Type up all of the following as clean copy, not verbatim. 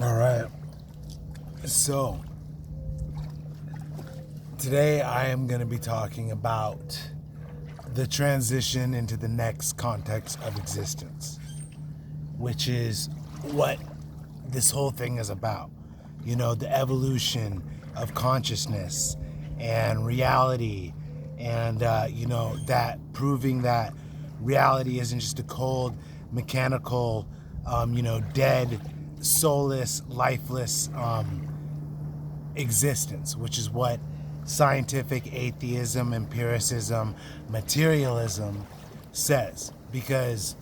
All right. So, today I am going to be talking about the transition into the next context of existence, which is what this whole thing is about. You know, the evolution of consciousness and reality, and, that proving that reality isn't just a cold, mechanical, dead, soulless, lifeless existence, which is what scientific atheism, empiricism, materialism says, because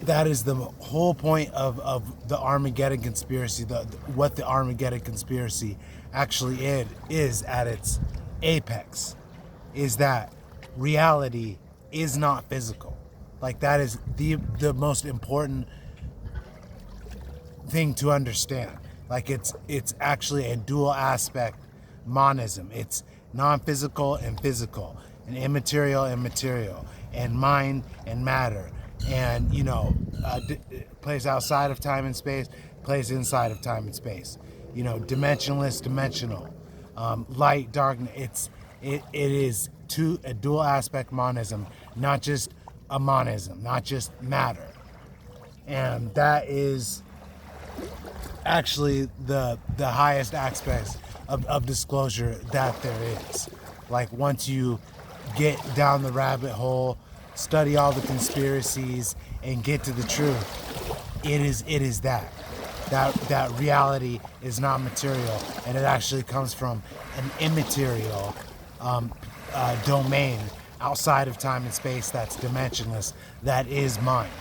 that is the whole point of the Armageddon conspiracy, what the Armageddon conspiracy actually is at its apex, is that reality is not physical. Like, that is the most important thing to understand. Like, it's actually a dual aspect monism. It's non-physical and physical, and immaterial and material, and mind and matter, and plays outside of time and space, plays inside of time and space. Dimensionless, dimensional, light, darkness. It is a dual aspect monism, not just a monism, not just matter. And that is actually the highest aspects of disclosure that there is. Like, once you get down the rabbit hole, study all the conspiracies, and get to the truth, it is that reality is not material, and it actually comes from an immaterial domain outside of time and space that's dimensionless, that is mind,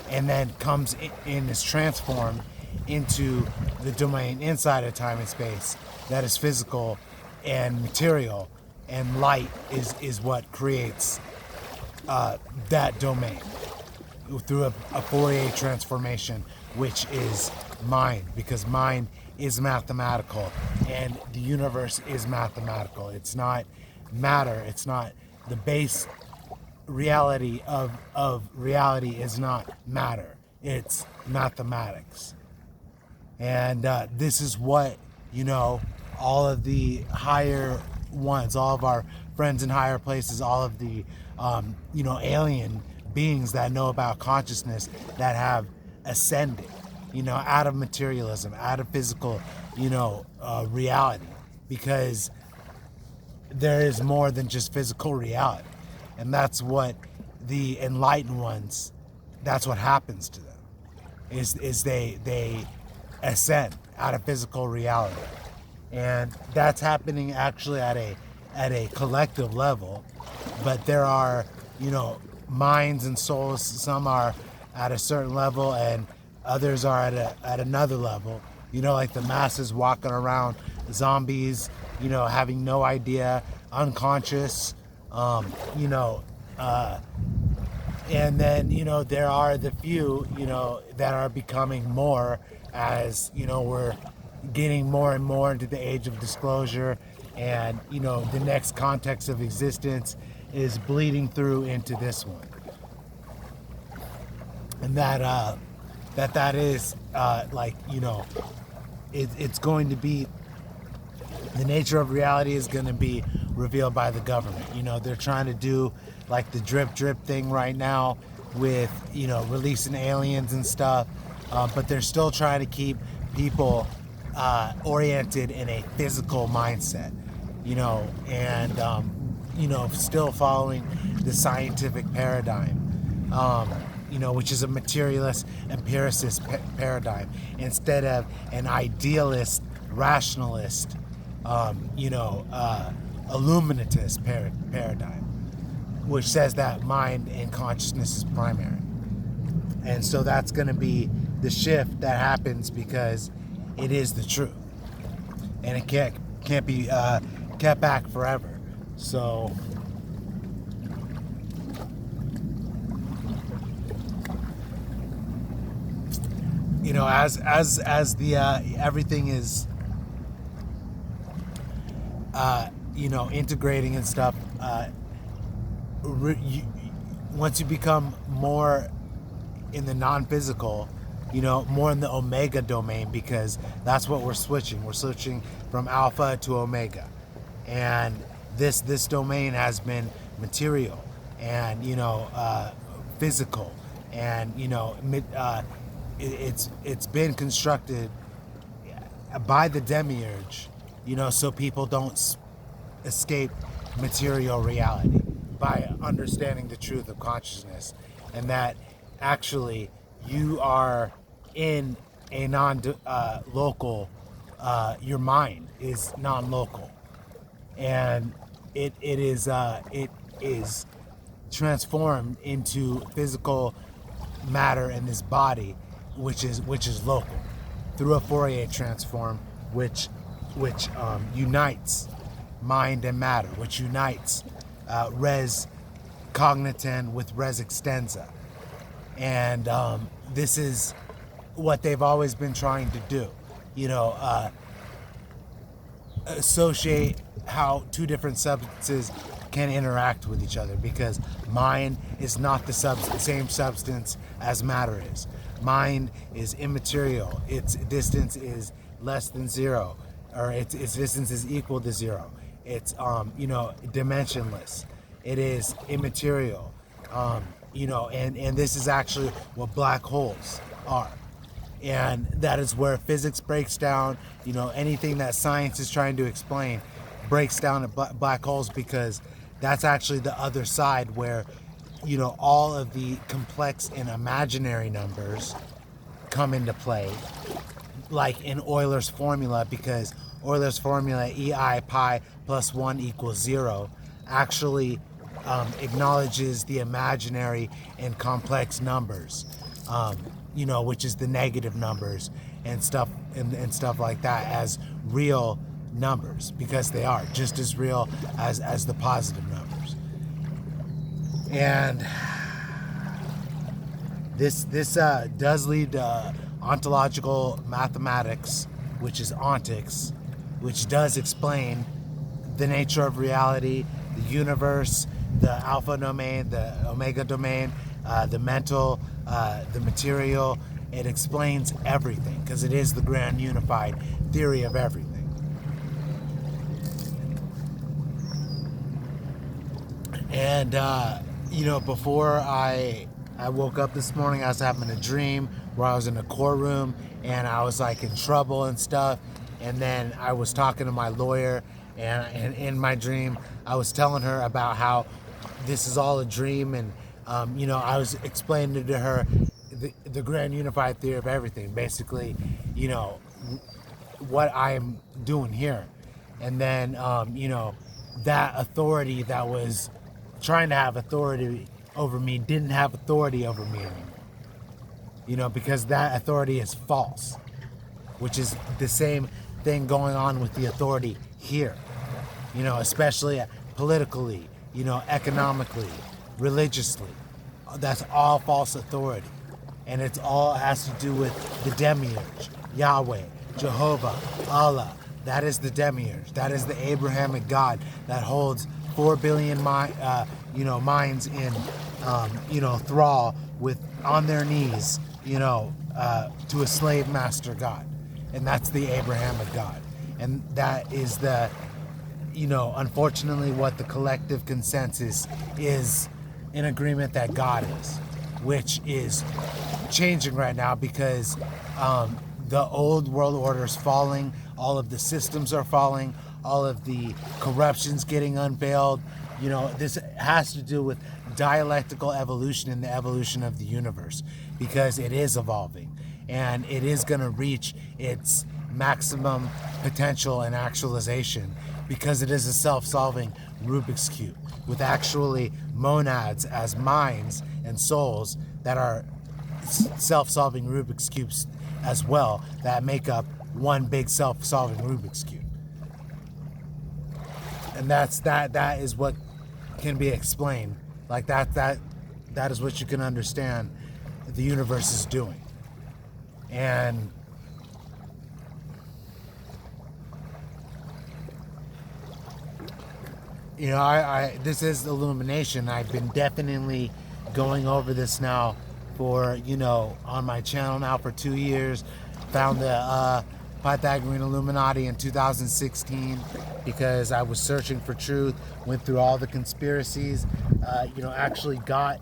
and then comes in is transformed into the domain inside of time and space that is physical and material, and light is what creates that domain through a Fourier transformation, which is mind, because mind is mathematical and the universe is mathematical. It's not matter. It's not the base reality of reality is not matter. It's mathematics. And this is what, all of the higher ones, all of our friends in higher places, all of the, alien beings that know about consciousness, that have ascended, out of materialism, out of physical, reality, because there is more than just physical reality. And that's what the enlightened ones, that's what happens to them, is they ascend out of physical reality. And that's happening actually at a collective level, but there are, minds and souls. Some are at a certain level and others are at another level, like the masses walking around, zombies, having no idea, unconscious, and then, there are the few, that are becoming more as, we're getting more and more into the age of disclosure, and, the next context of existence is bleeding through into this one. And that is, it's going to be, the nature of reality is going to be revealed by the government. They're trying to do like the drip thing right now with, releasing aliens and stuff, but they're still trying to keep people oriented in a physical mindset, and still following the scientific paradigm, which is a materialist, empiricist paradigm, instead of an idealist, rationalist, illuminatist paradigm, which says that mind and consciousness is primary. And so that's going to be the shift that happens, because it is the truth, and it can't be kept back forever. So, as the everything is integrating and stuff, once you become more in the non-physical, more in the omega domain, because that's what we're switching. We're switching from alpha to omega. And this domain has been material and, physical, and, it's been constructed by the demiurge, so people don't escape material reality by understanding the truth of consciousness, and that actually you are in a non-local, your mind is non-local, and it is transformed into physical matter in this body, which is local, through a Fourier transform, which unites mind and matter, which unites res cognitan with res extensa. And this is what they've always been trying to do, associate how two different substances can interact with each other, because mind is not the same substance as matter is. Mind is immaterial. Its distance is less than zero, or its distance is equal to zero. It's dimensionless. It is immaterial. And this is actually what black holes are. And that is where physics breaks down. Anything that science is trying to explain breaks down to black holes, because that's actually the other side where, all of the complex and imaginary numbers come into play, like in Euler's formula, because Euler's formula, EI pi plus 1 equals 0, actually acknowledges the imaginary and complex numbers, which is the negative numbers and stuff like that, as real numbers, because they are just as real as the positive numbers. And this does lead to ontological mathematics, which is ontics, which does explain the nature of reality, the universe, the alpha domain, the omega domain, the mental, the material. It explains everything, because it is the grand unified theory of everything. And before I woke up this morning, I was having a dream where I was in a courtroom and I was like in trouble and stuff. And then I was talking to my lawyer, and in my dream, I was telling her about how this is all a dream. And, I was explaining to her the grand unified theory of everything, basically, what I'm doing here. And then, that authority that was trying to have authority over me didn't have authority over me anymore. Because that authority is false, which is the same thing going on with the authority here, especially politically, economically, religiously. That's all false authority. And it's all has to do with the demiurge, Yahweh, Jehovah, Allah. That is the demiurge. That is the Abrahamic God that holds 4 billion minds in, thrall, with on their knees, to a slave master God. And that's the Abrahamic God. And that is the, unfortunately, what the collective consensus is in agreement that God is, which is changing right now, because the old world order is falling, all of the systems are falling, all of the corruption's getting unveiled. This has to do with dialectical evolution and the evolution of the universe, because it is evolving and it is going to reach its maximum potential and actualization, because it is a self-solving Rubik's Cube with actually monads as minds and souls that are self-solving Rubik's Cubes as well, that make up one big self-solving Rubik's Cube. And that is what can be explained. Like that is what you can understand the universe is doing. And I this is illumination. I've been definitely going over this now for, on my channel now for 2 years. Found the Pythagorean Illuminati in 2016 because I was searching for truth, went through all the conspiracies, actually got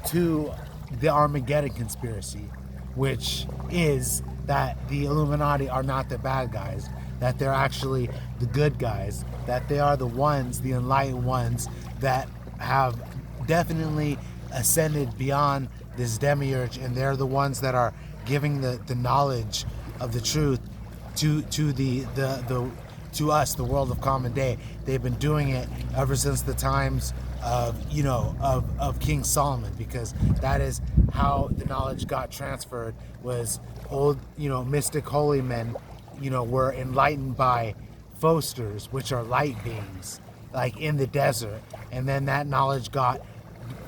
to the Armageddon conspiracy, which is that the Illuminati are not the bad guys, that they're actually the good guys, that they are the ones, the enlightened ones, that have definitely ascended beyond this demiurge, and they're the ones that are giving the knowledge of the truth to to us, the world of common day. They've been doing it ever since the times of of King Solomon, because that is how the knowledge got transferred. Was old mystic holy men were enlightened by Fosters, which are light beings, like in the desert, and then that knowledge got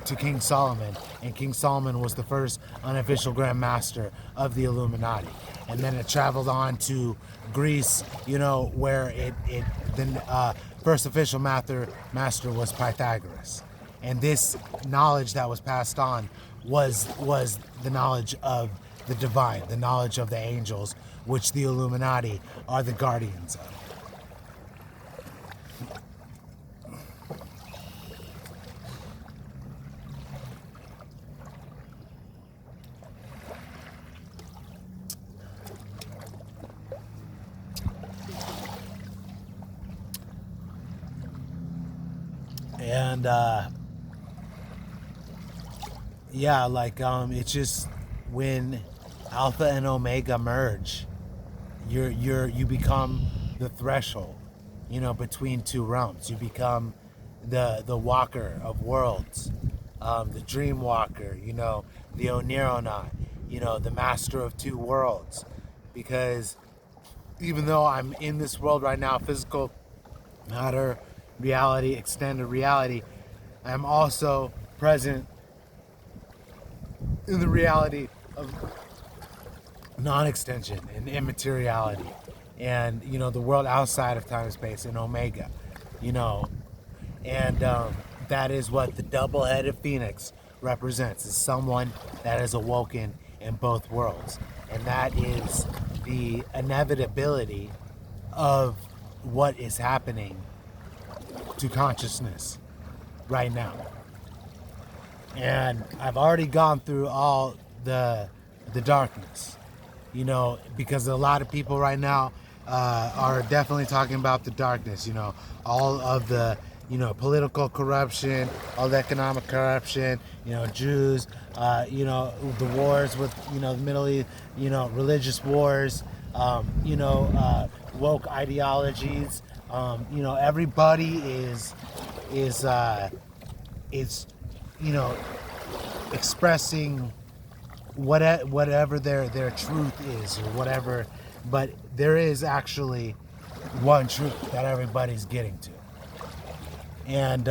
to King Solomon, and King Solomon was the first unofficial Grand Master of the Illuminati. And then it traveled on to Greece, where the first official master was Pythagoras. And this knowledge that was passed on was the knowledge of the divine, the knowledge of the angels, which the Illuminati are the guardians of. And it's just when Alpha and Omega merge, you become the threshold, between two realms. You become the walker of worlds, the dream walker, the Onironaut, the master of two worlds. Because even though I'm in this world right now, physical matter, reality, extended reality, I am also present in the reality of non-extension and immateriality, and the world outside of time and space, and Omega, and that is what the double-headed phoenix represents, is someone that is awoken in both worlds. And that is the inevitability of what is happening to consciousness right now. And I've already gone through all the darkness, because a lot of people right now are definitely talking about the darkness, all of the political corruption, all the economic corruption, Jews, the wars with the Middle East, religious wars, woke ideologies. Everybody is expressing whatever their truth is, or whatever, but there is actually one truth that everybody's getting to, and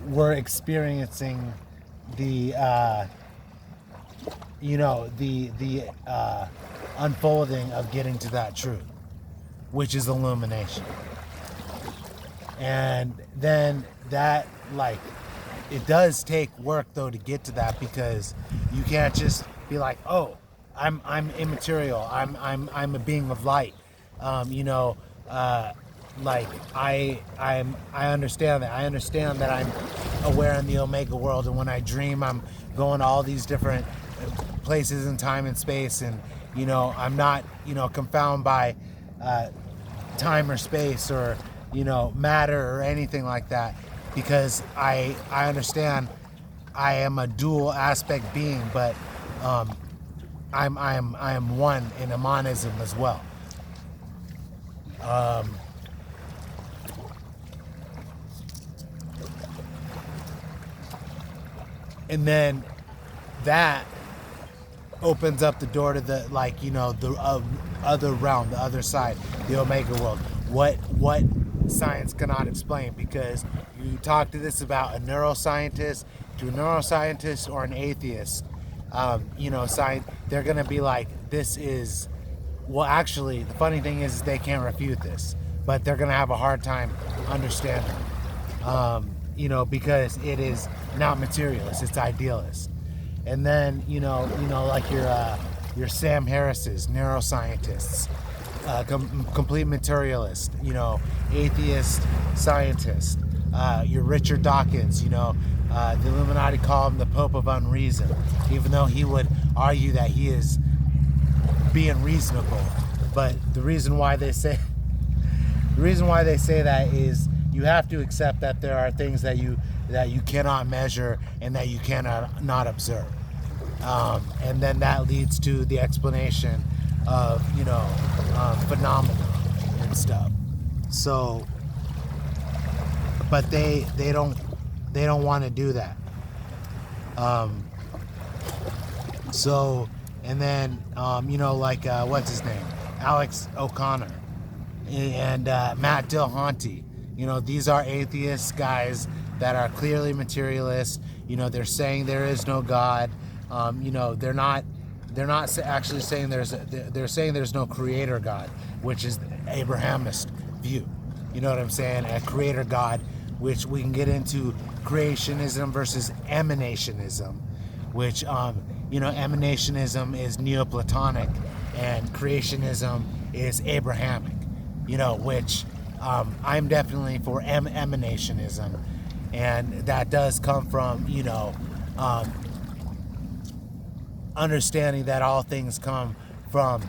we're experiencing the unfolding of getting to that truth, which is illumination. And then that, it does take work though to get to that, because you can't just be like, oh, I'm immaterial, I'm a being of light, I understand that. I understand that I'm aware in the Omega world, and when I dream, I'm going to all these different places in time and space, and I'm not confounded by time or space, or matter, or anything like that, because I understand I am a dual aspect being, but I am one in a monism as well. And then that opens up the door to the the other realm, the other side, the Omega world. What science cannot explain, because you talk to this about a neuroscientist, or an atheist, science, they're gonna be like, this is, well, actually, the funny thing is they can't refute this, but they're gonna have a hard time understanding, because it is not materialist, it's idealist. And then like your Sam Harris's, neuroscientists, complete materialist, atheist scientist, your Richard Dawkins, the Illuminati call him the Pope of Unreason, even though he would argue that he is being reasonable. But the reason why they say that is you have to accept that there are things that you cannot measure and that you cannot not observe. And then that leads to the explanation of phenomena and stuff. So, but they don't want to do that. So, and then what's his name, Alex O'Connor and Matt Dillahunty. These are atheist guys that are clearly materialist. They're saying there is no God. They're not actually saying they're saying there's no creator God, which is the Abrahamist view. You know what I'm saying? A creator God, which we can get into creationism versus emanationism, which emanationism is Neoplatonic and creationism is Abrahamic. Which I'm definitely for emanationism, and that does come from understanding that all things come from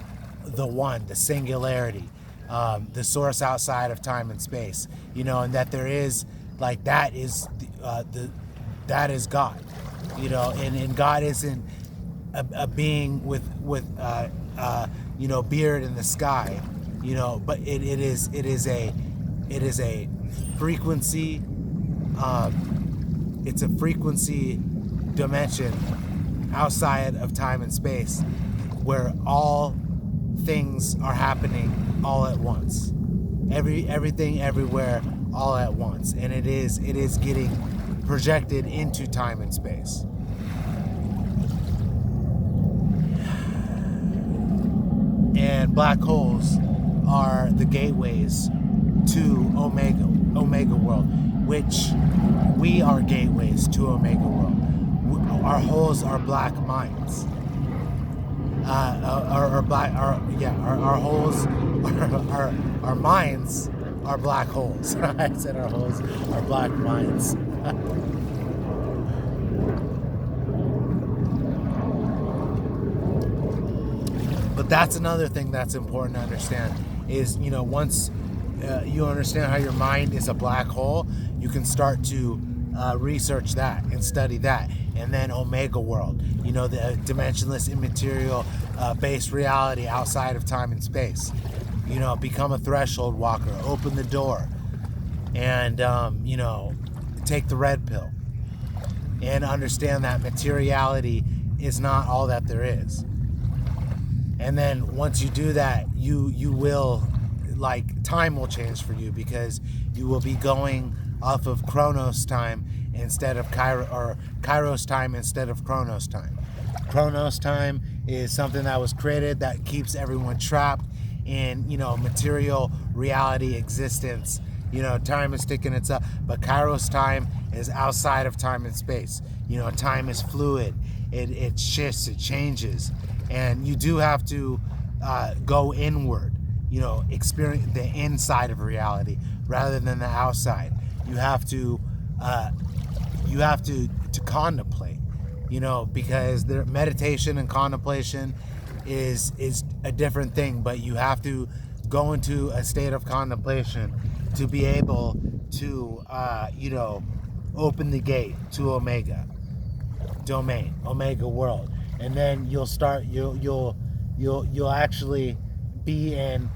the one, the singularity, the source outside of time and space, and that there is that is that is God, and God isn't a being with beard in the sky, but it is a frequency. It's a frequency dimension outside of time and space, where all things are happening all at once. Everything, everywhere, all at once, and it is getting projected into time and space. And black holes are the gateways to Omega World, which we are gateways to Omega World. Our holes are black minds. Our holes, our minds are black holes. I said our holes are black minds. But that's another thing that's important to understand is, once you understand how your mind is a black hole, you can start to research that and study that. And then Omega World, the dimensionless, immaterial, based reality outside of time and space. Become a threshold walker, open the door, and, take the red pill. And understand that materiality is not all that there is. And then once you do that, you will, time will change for you, because you will be going off of Chronos time instead of Kairos time instead of Chronos time. Chronos time is something that was created that keeps everyone trapped in, material reality existence. Time is ticking itself. But Kairos time is outside of time and space. Time is fluid. It shifts, it changes. And you do have to go inward, experience the inside of reality rather than the outside. You have to contemplate, because the meditation and contemplation is a different thing. But you have to go into a state of contemplation to be able to, open the gate to Omega domain, Omega World. And then you'll actually be in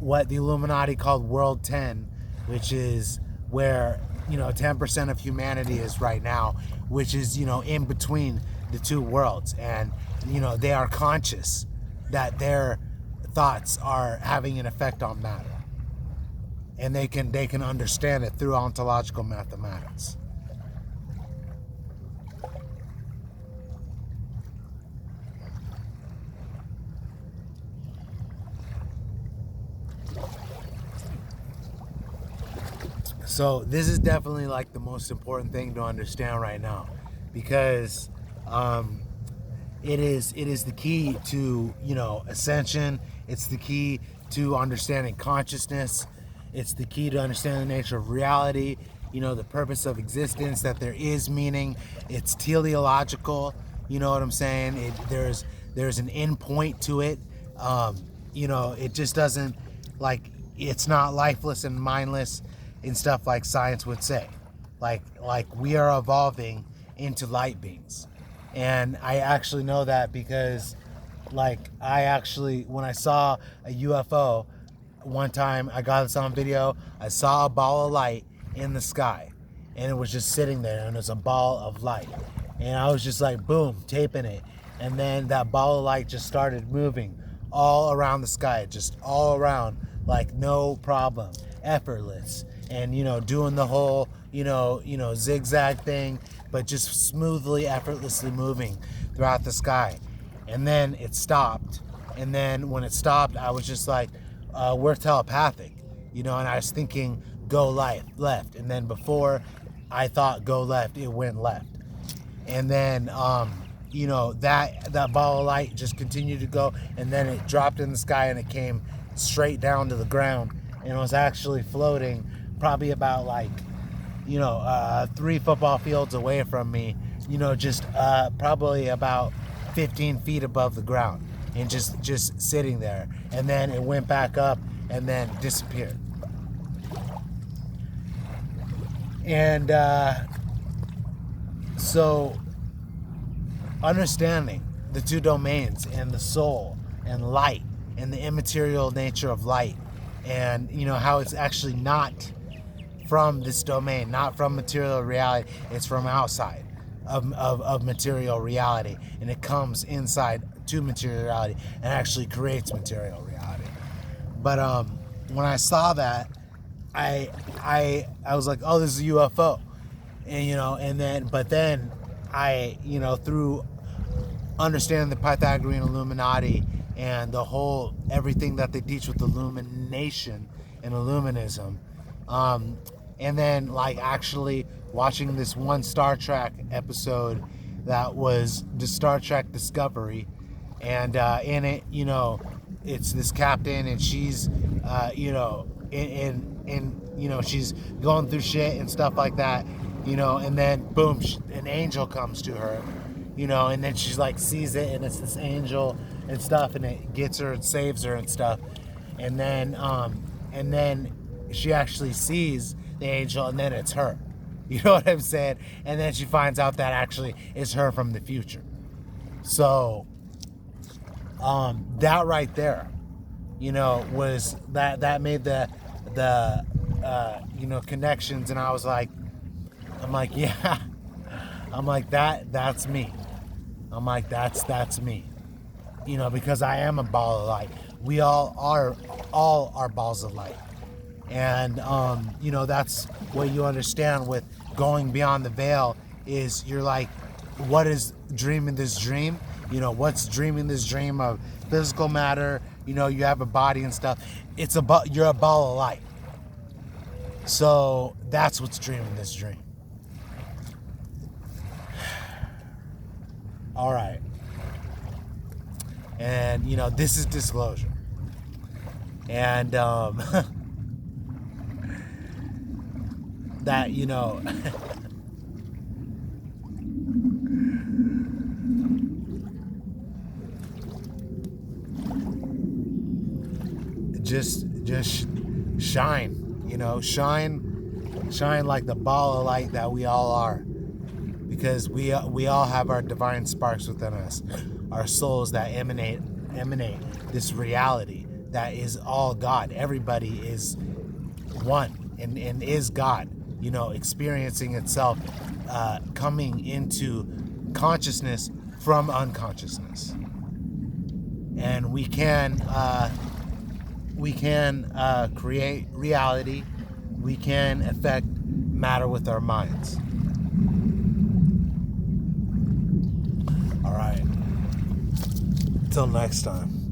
what the Illuminati called World 10, which is where 10% of humanity is right now, which is in between the two worlds. And they are conscious that their thoughts are having an effect on matter, and they can understand it through ontological mathematics. So this is definitely the most important thing to understand right now, because it is the key to, ascension. It's the key to understanding consciousness. It's the key to understanding the nature of reality, the purpose of existence, that there is meaning. It's teleological, you know what I'm saying? There's an end point to it. It just doesn't, like, it's not lifeless and mindless and stuff like science would say. Like we are evolving into light beings. And I actually know that because, like, when I saw a UFO one time, I got this on video. I saw a ball of light in the sky, and it was just sitting there, and it was a ball of light. And I was just like, boom, taping it. And then that ball of light just started moving all around the sky, just all around, like no problem, effortless. And, doing the whole, zigzag thing, but just smoothly, effortlessly moving throughout the sky. And then it stopped. And then when it stopped, I was just like, we're telepathic, and I was thinking, go left. And then before I thought go left, it went left. And then, that ball of light just continued to go, and then it dropped in the sky and it came straight down to the ground, and it was actually floating probably about 3 football fields away from me, just probably about 15 feet above the ground, and just sitting there. And then it went back up and then disappeared. And so understanding the two domains and the soul and light and the immaterial nature of light, and how it's actually not from this domain, not from material reality, it's from outside of material reality, and it comes inside to material reality and actually creates material reality. But when I saw that, I was like, oh, this is a UFO. And then I, through understanding the Pythagorean Illuminati and the whole, everything that they teach with illumination and illuminism, and then actually watching this one Star Trek episode that was the Star Trek Discovery, and in it, it's this captain, and she's, she's going through shit and stuff like that, and then boom, an angel comes to her, and then she's like sees it, and it's this angel and stuff, and it gets her and saves her and stuff, and then she actually sees the angel, and then it's her. You know what I'm saying? And then she finds out that actually it's her from the future. So that right there, was that made the connections, and I was like, yeah, I'm like, that's me. I'm like, that's me. Because I am a ball of light. We all are balls of light. And that's what you understand with going beyond the veil is you're like, what is dreaming this dream? What's dreaming this dream of physical matter? You have a body and stuff. You're a ball of light. So that's what's dreaming this dream. All right. And, this is disclosure. And, that, just shine, shine like the ball of light that we all are, because we all have our divine sparks within us, our souls that emanate this reality that is all God. Everybody is one and is God, experiencing itself, coming into consciousness from unconsciousness. And we can create reality. We can affect matter with our minds. All right. Till next time.